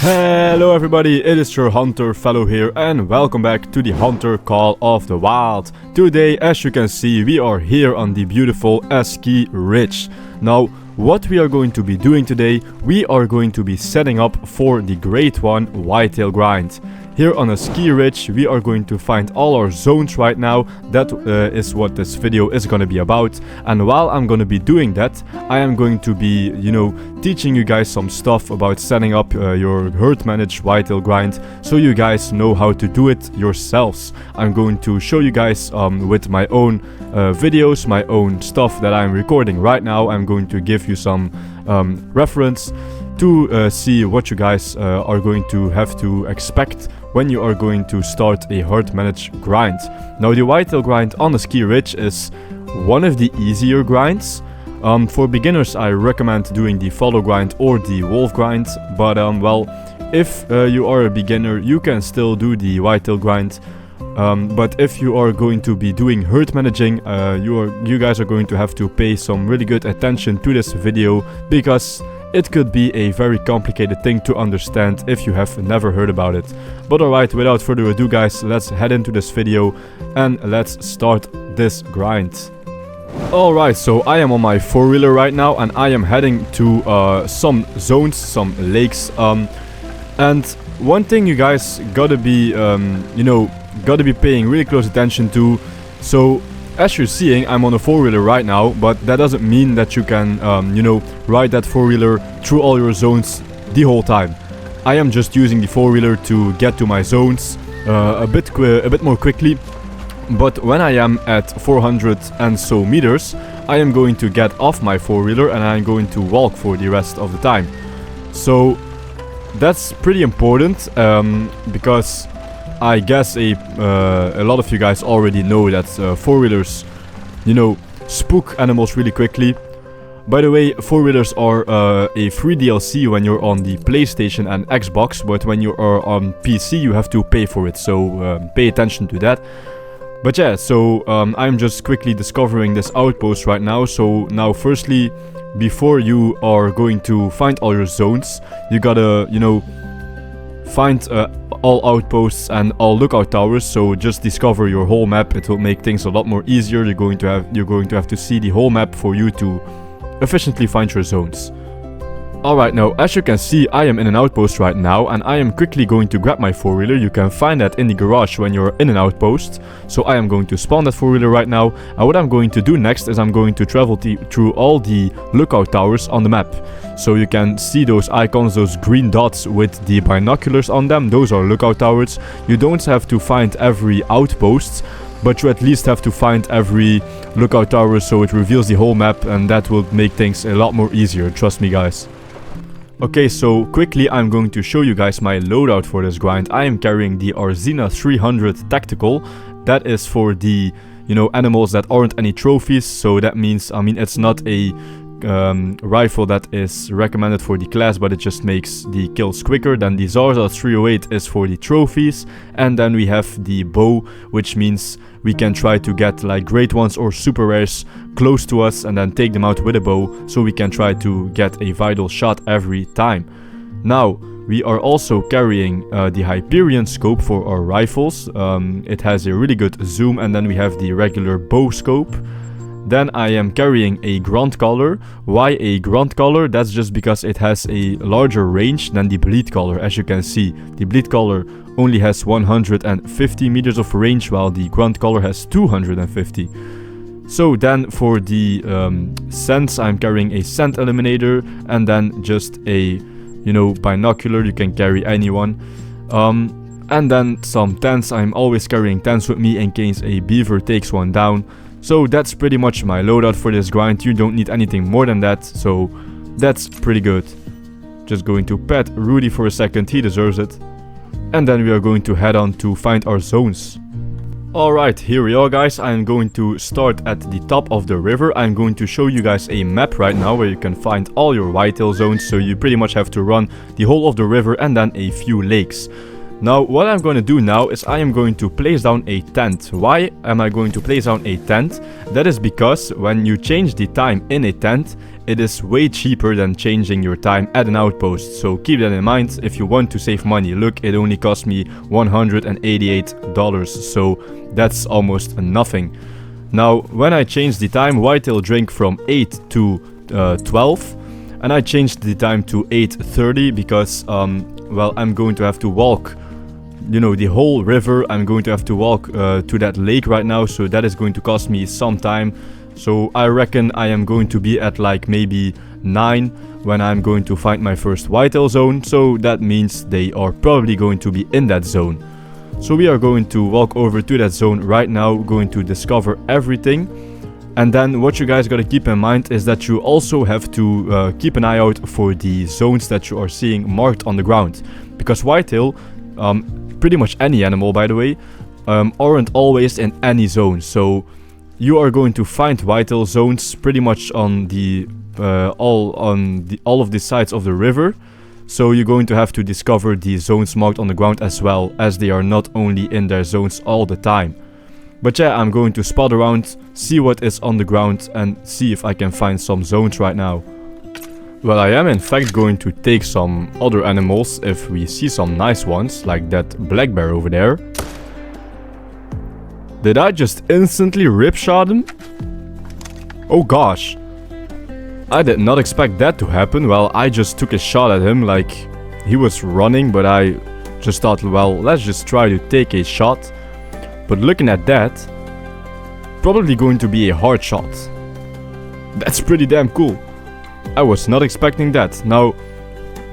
Hello everybody, it is your hunter Fallow here and welcome back to the Hunter Call of the Wild. Today, as you can see, we are here on the beautiful Ski Ridge. Now, what we are going to be doing today, we are going to be setting up for the Great One Whitetail Grind. Here on a ski ridge, we are going to find all our zones right now. That is what this video is going to be about. And while I'm going to be doing that, I am going to be, teaching you guys some stuff about setting up your herd managed whitetail grind, so you guys know how to do it yourselves. I'm going to show you guys with my own videos, my own stuff that I'm recording right now. I'm going to give you some reference to see what you guys are going to have to expect when you are going to start a herd managed grind. Now, the whitetail grind on the ski ridge is one of the easier grinds. For beginners, I recommend doing the Fallow grind or the wolf grind, but if you are a beginner, you can still do the whitetail grind. But if you are going to be doing herd managing, you guys are going to have to pay some really good attention to this video, because it could be a very complicated thing to understand if you have never heard about it. But alright, without further ado guys, let's head into this video and let's start this grind. Alright, so I am on my four-wheeler right now and I am heading to some zones, some lakes. And one thing you guys gotta be, paying really close attention to. So, as you're seeing, I'm on a four-wheeler right now, but that doesn't mean that you can, ride that four-wheeler through all your zones the whole time. I am just using the four-wheeler to get to my zones a bit more quickly. But when I am at 400 and so meters, I am going to get off my four-wheeler and I'm going to walk for the rest of the time. So that's pretty important, because I guess a lot of you guys already know that four-wheelers, spook animals really quickly. By the way, four-wheelers are a free DLC when you're on the PlayStation and Xbox, but when you are on PC you have to pay for it, so pay attention to that. But yeah, so I'm just quickly discovering this outpost right now. So now firstly, before you are going to find all your zones, you gotta, find all outposts and all lookout towers. So just discover your whole map. It will make things a lot more easier. You're going to have to see the whole map for you to efficiently find your zones. Alright, now as you can see, I am in an outpost right now and I am quickly going to grab my four-wheeler. You can find that in the garage when you're in an outpost. So I am going to spawn that four-wheeler right now, and what I'm going to do next is I'm going to travel through all the lookout towers on the map. So you can see those icons, those green dots with the binoculars on them. Those are lookout towers. You don't have to find every outpost, but you at least have to find every lookout tower, so it reveals the whole map, and that will make things a lot more easier, trust me guys. Okay, so quickly I'm going to show you guys my loadout for this grind. I am carrying the Arzina 300 Tactical. That is for the, animals that aren't any trophies. So that means, it's not a rifle that is recommended for the class, but it just makes the kills quicker. Then the Zarza 308 is for the trophies, and then we have the bow, which means we can try to get like great ones or super rares close to us and then take them out with a bow, so we can try to get a vital shot every time. Now we are also carrying the Hyperion scope for our rifles. It has a really good zoom, and then we have the regular bow scope. Then I am carrying a Grand Collar. Why a Grand Collar? That's just because it has a larger range than the Bleed Collar. As you can see, the Bleed Collar only has 150 meters of range, while the Grand Collar has 250. So then for the scents, I'm carrying a scent eliminator, and then just a, binocular. You can carry anyone. And then some tents. I'm always carrying tents with me in case a beaver takes one down. So that's pretty much my loadout for this grind. You don't need anything more than that, so that's pretty good. Just going to pet Rudy for a second, he deserves it. And then we are going to head on to find our zones. Alright, here we are guys. I'm going to start at the top of the river. I'm going to show you guys a map right now where you can find all your whitetail zones. So you pretty much have to run the whole of the river and then a few lakes. Now, what I'm going to do now is I am going to place down a tent. Why am I going to place down a tent? That is because when you change the time in a tent, it is way cheaper than changing your time at an outpost. So keep that in mind if you want to save money. Look, it only cost me $188, so that's almost nothing. Now, when I changed the time, whitetail drink from 8 to 12. And I changed the time to 8:30 because, well, I'm going to have to walk, you know, the whole river. I'm going to have to walk to that lake right now, so that is going to cost me some time. So I reckon I am going to be at like maybe 9 when I'm going to find my first whitetail zone. So that means they are probably going to be in that zone. So we are going to walk over to that zone right now, going to discover everything. And then what you guys gotta keep in mind is that you also have to keep an eye out for the zones that you are seeing marked on the ground. Because whitetail, pretty much any animal by the way, aren't always in any zone. So you are going to find whitetail zones pretty much on the all of the sides of the river. So you're going to have to discover the zones marked on the ground as well, as they are not only in their zones all the time. But yeah, I'm going to spot around, see what is on the ground and see if I can find some zones right now. Well, I am in fact going to take some other animals if we see some nice ones, like that black bear over there. Did I just instantly rip shot him? Oh gosh. I did not expect that to happen. Well, I just took a shot at him like he was running, but I just thought, well, let's just try to take a shot. But looking at that, probably going to be a hard shot. That's pretty damn cool. I was not expecting that. Now,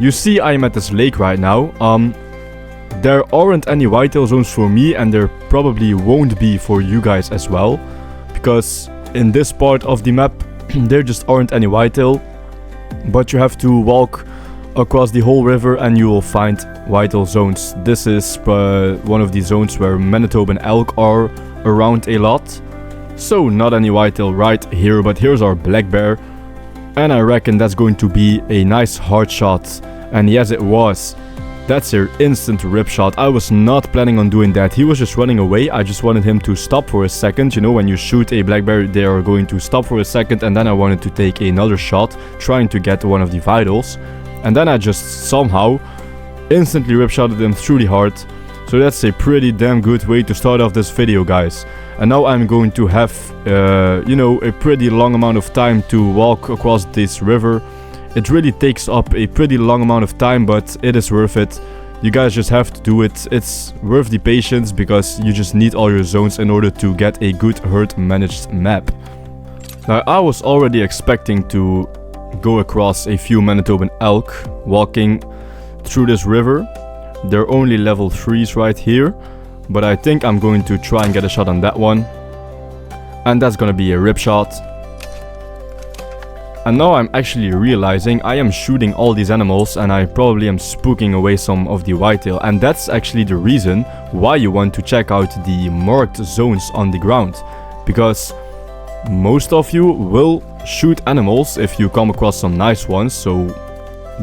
you see I am at this lake right now. There aren't any whitetail zones for me, and there probably won't be for you guys as well. Because in this part of the map, there just aren't any whitetail. But you have to walk across the whole river and you will find whitetail zones. This is one of the zones where Manitoban elk are around a lot. So not any whitetail right here, but here's our black bear. And I reckon that's going to be a nice hard shot. And yes, it was. That's your instant rip shot. I was not planning on doing that. He was just running away. I just wanted him to stop for a second. You know, when you shoot a black bear, they are going to stop for a second. And then I wanted to take another shot, trying to get one of the vitals. And then I just somehow instantly rip-shotted him through the heart. So that's a pretty damn good way to start off this video, guys. And now I'm going to have, you know, a pretty long amount of time to walk across this river. It really takes up a pretty long amount of time, but it is worth it. You guys just have to do it. It's worth the patience because you just need all your zones in order to get a good herd managed map. Now, I was already expecting to go across a few Manitoban elk walking through this river. They're only level 3s right here, but I think I'm going to try and get a shot on that one. And that's gonna be a rip shot. And now I'm actually realizing I am shooting all these animals and I probably am spooking away some of the whitetail. And that's actually the reason why you want to check out the marked zones on the ground. Because most of you will shoot animals if you come across some nice ones. So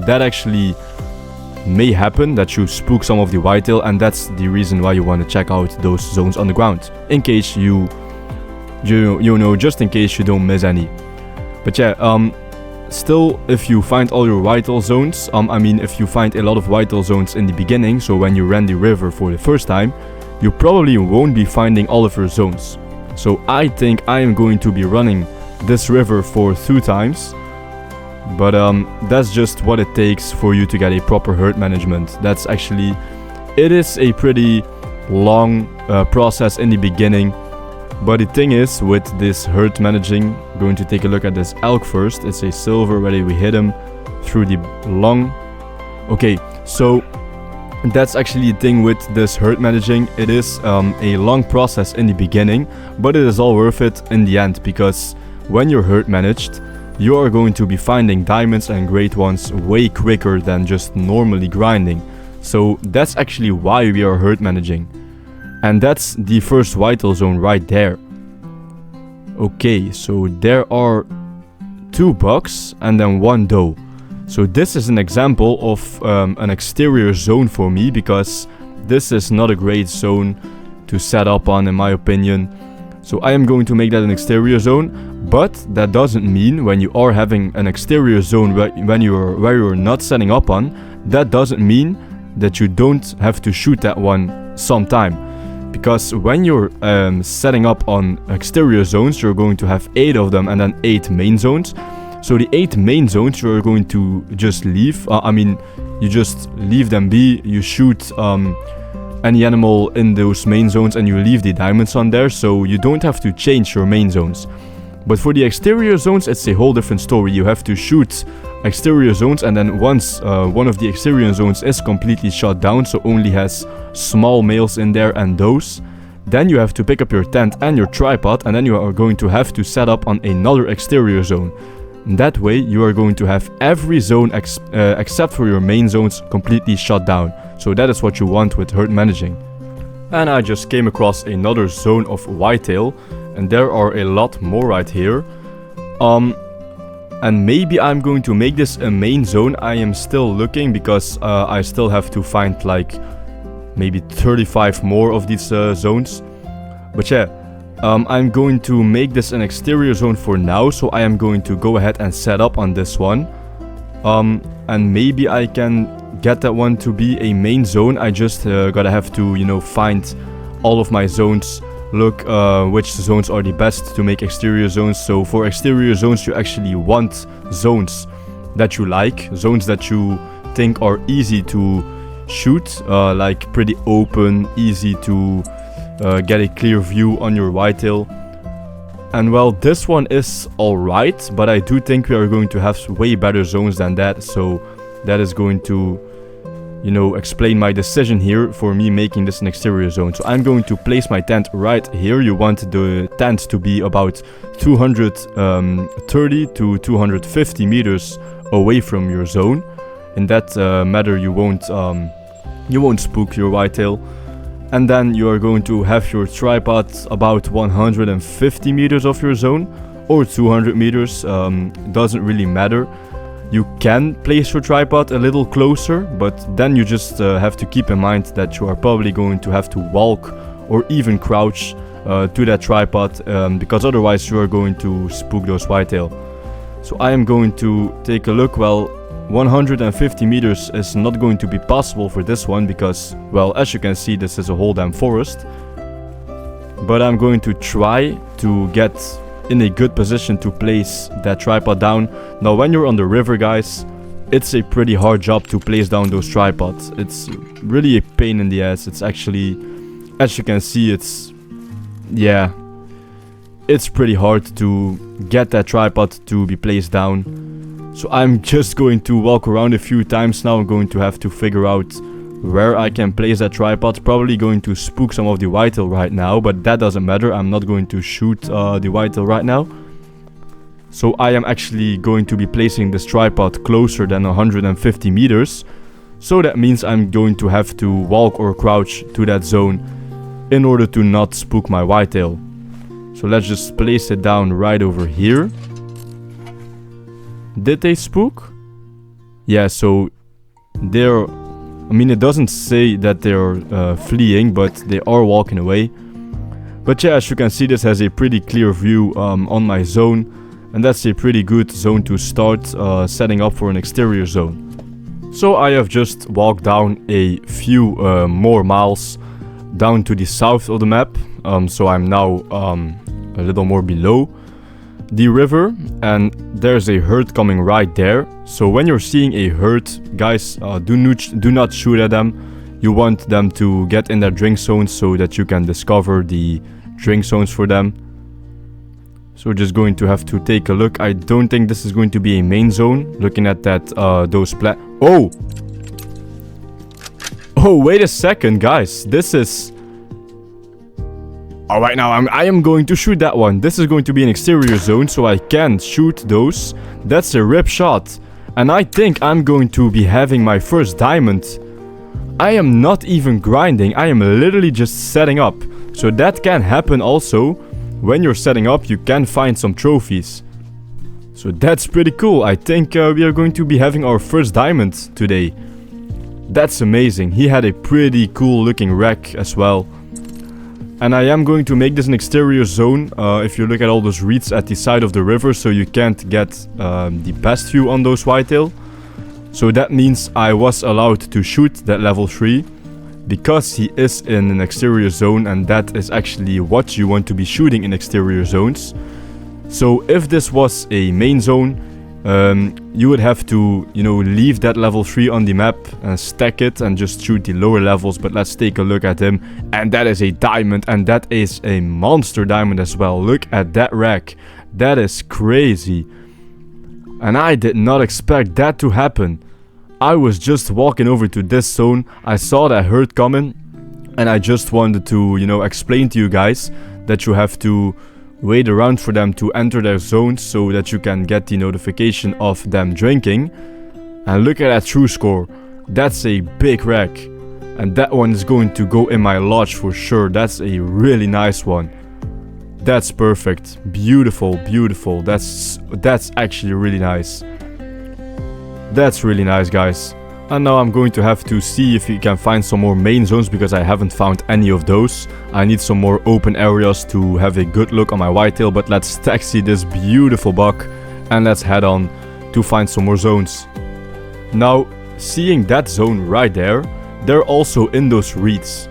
that actually may happen, that you spook some of the whitetail. And that's the reason why you want to check out those zones on the ground. In case you know, just in case you don't miss any. But yeah, still, if you find all your whitetail zones, I mean, if you find a lot of whitetail zones in the beginning, so when you ran the river for the first time, you probably won't be finding all of your zones. So I think I am going to be running this river for 2 times. But that's just what it takes for you to get a proper herd management. That's actually, it is a pretty long process in the beginning. But the thing is, with this herd managing, going to take a look at this elk first. It's a silver, ready we hit him through the lung. Okay, so that's actually the thing with this herd managing. It is a long process in the beginning, but it is all worth it in the end, because when you're herd managed, you are going to be finding diamonds and great ones way quicker than just normally grinding. So that's actually why we are herd managing. And that's the first whitetail zone right there. Okay, so there are 2 bucks and then 1 doe. So this is an example of an exterior zone for me, because this is not a great zone to set up on, in my opinion. So I am going to make that an exterior zone, but that doesn't mean when you are having an exterior zone where you're not setting up on, that doesn't mean that you don't have to shoot that one sometime. Because when you're setting up on exterior zones, you're going to have 8 of them and then 8 main zones. So the 8 main zones you're going to just leave. You just leave them be. You shoot any animal in those main zones and you leave the diamonds on there. So you don't have to change your main zones. But for the exterior zones, it's a whole different story. You have to shoot exterior zones, and then once one of the exterior zones is completely shot down, so only has small males in there and those, then you have to pick up your tent and your tripod, and then you are going to have to set up on another exterior zone. And that way you are going to have every zone except for your main zones completely shut down. So that is what you want with herd managing. And I just came across another zone of whitetail, and there are a lot more right here. And maybe I'm going to make this a main zone. I am still looking because I still have to find like maybe 35 more of these zones. But yeah, I'm going to make this an exterior zone for now. So I am going to go ahead and set up on this one. And maybe I can get that one to be a main zone. I just gotta have to, you know, find all of my zones. Look which zones are the best to make exterior zones. So for exterior zones you actually want zones that you like, zones that you think are easy to shoot, like pretty open, easy to get a clear view on your whitetail. And well, this one is alright, but I do think we are going to have way better zones than that. So that is going to, you know, explain my decision here for me making this an exterior zone. So I'm going to place my tent right here. You want the tent to be about 230 to 250 meters away from your zone. In that matter, you won't spook your whitetail. And then you are going to have your tripod about 150 meters off your zone, or 200 meters, doesn't really matter. You can place your tripod a little closer, but then you just have to keep in mind that you are probably going to have to walk or even crouch to that tripod, because otherwise you are going to spook those whitetail. So I am going to take a look. Well, 150 meters is not going to be possible for this one because, well, as you can see, this is a whole damn forest. But I'm going to try to get in a good position to place that tripod down. Now when you're on the river, guys, it's a pretty hard job to place down those tripods. It's really a pain in the ass. It's actually, as you can see, it's pretty hard to get that tripod to be placed down. So I'm just going to walk around a few times now. I'm going to have to figure out where I can place that tripod. Probably going to spook some of the whitetail right now, but that doesn't matter. I'm not going to shoot the whitetail right now. So I am actually going to be placing this tripod closer than 150 meters. So that means I'm going to have to walk or crouch to that zone in order to not spook my whitetail. So let's just place it down right over here. Did they spook? Yeah, so they're... I mean, it doesn't say that they're fleeing, but they are walking away. But yeah, as you can see, this has a pretty clear view on my zone. And that's a pretty good zone to start setting up for an exterior zone. So I have just walked down a few more miles down to the south of the map. So I'm now a little more below the river, and there's a herd coming right there. So when you're seeing a herd, guys, do not shoot at them. You want them to get in their drink zones so that you can discover the drink zones for them. So we're just going to have to take a look. I don't think this is going to be a main zone. Looking at that, those oh, wait a second, guys. This is... Alright, now I am going to shoot that one. This is going to be an exterior zone, so I can shoot those. That's a rip shot. And I think I'm going to be having my first diamond. I am not even grinding. I am literally just setting up. So that can happen also. When you're setting up, you can find some trophies. So that's pretty cool. I think we are going to be having our first diamond today. That's amazing. He had a pretty cool looking rack as well. And I am going to make this an exterior zone, if you look at all those reeds at the side of the river, so you can't get the best view on those whitetail. So that means I was allowed to shoot that level 3, because he is in an exterior zone, and that is actually what you want to be shooting in exterior zones. So if this was a main zone, you would have to, you know, leave that level 3 on the map and stack it and just shoot the lower levels. But let's take a look at him. And that is a diamond, and that is a monster diamond as well. Look at that rack. That is crazy. And I did not expect that to happen. I was just walking over to this zone. I saw that herd coming, and I just wanted to, you know, explain to you guys that you have to wait around for them to enter their zones so that you can get the notification of them drinking. And look at that true score. That's a big rack, and that one is going to go in my lodge for sure. That's a really nice one. That's perfect. Beautiful, beautiful. That's actually really nice. That's really nice, guys. And now I'm going to have to see if we can find some more main zones, because I haven't found any of those. I need some more open areas to have a good look on my whitetail. But let's taxi this beautiful buck and let's head on to find some more zones. Now, seeing that zone right there, they're also in those reeds.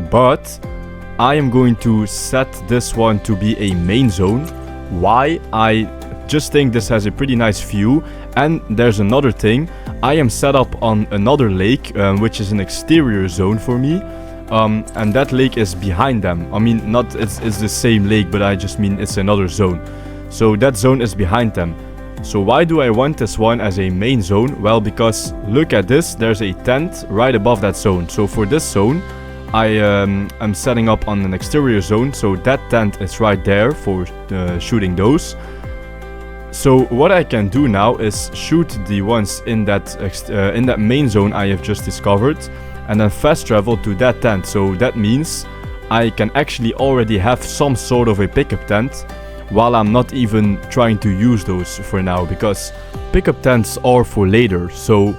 But I am going to set this one to be a main zone. Why? I just think this has a pretty nice view. And there's another thing. I am set up on another lake, which is an exterior zone for me. And that lake is behind them. I mean, not it's the same lake, but I just mean it's another zone. So that zone is behind them. So why do I want this one as a main zone? Well, because look at this. There's a tent right above that zone. So for this zone, I am setting up on an exterior zone. So that tent is right there for shooting those. So what I can do now is shoot the ones in that main zone I have just discovered, and then fast travel to that tent. So that means I can actually already have some sort of a pickup tent, while I'm not even trying to use those for now, because pickup tents are for later. So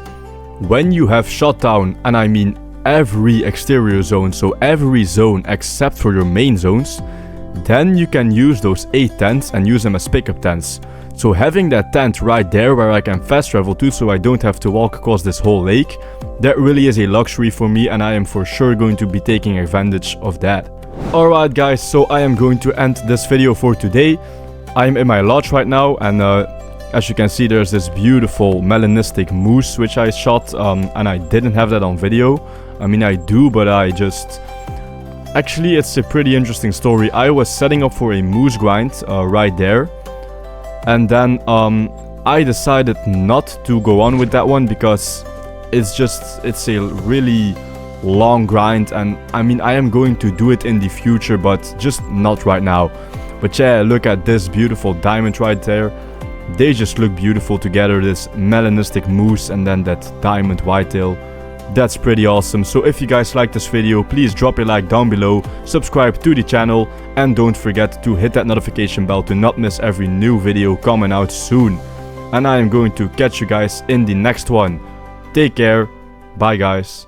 when you have shot down, and I mean every exterior zone, so every zone except for your main zones, then you can use those 8 tents and use them as pickup tents. So having that tent right there where I can fast travel to, so I don't have to walk across this whole lake, that really is a luxury for me, and I am for sure going to be taking advantage of that. Alright guys, so I am going to end this video for today. I am in my lodge right now, and as you can see, there's this beautiful melanistic moose which I shot, and I didn't have that on video. I mean, I do, but I just... Actually, it's a pretty interesting story. I was setting up for a moose grind right there. And then I decided not to go on with that one, because it's a really long grind, and I mean, I am going to do it in the future, but just not right now. But yeah, look at this beautiful diamond right there. They just look beautiful together, this melanistic moose and then that diamond whitetail. That's pretty awesome. So if you guys like this video, please drop a like down below, subscribe to the channel, and don't forget to hit that notification bell to not miss every new video coming out soon. And I am going to catch you guys in the next one. Take care. Bye guys.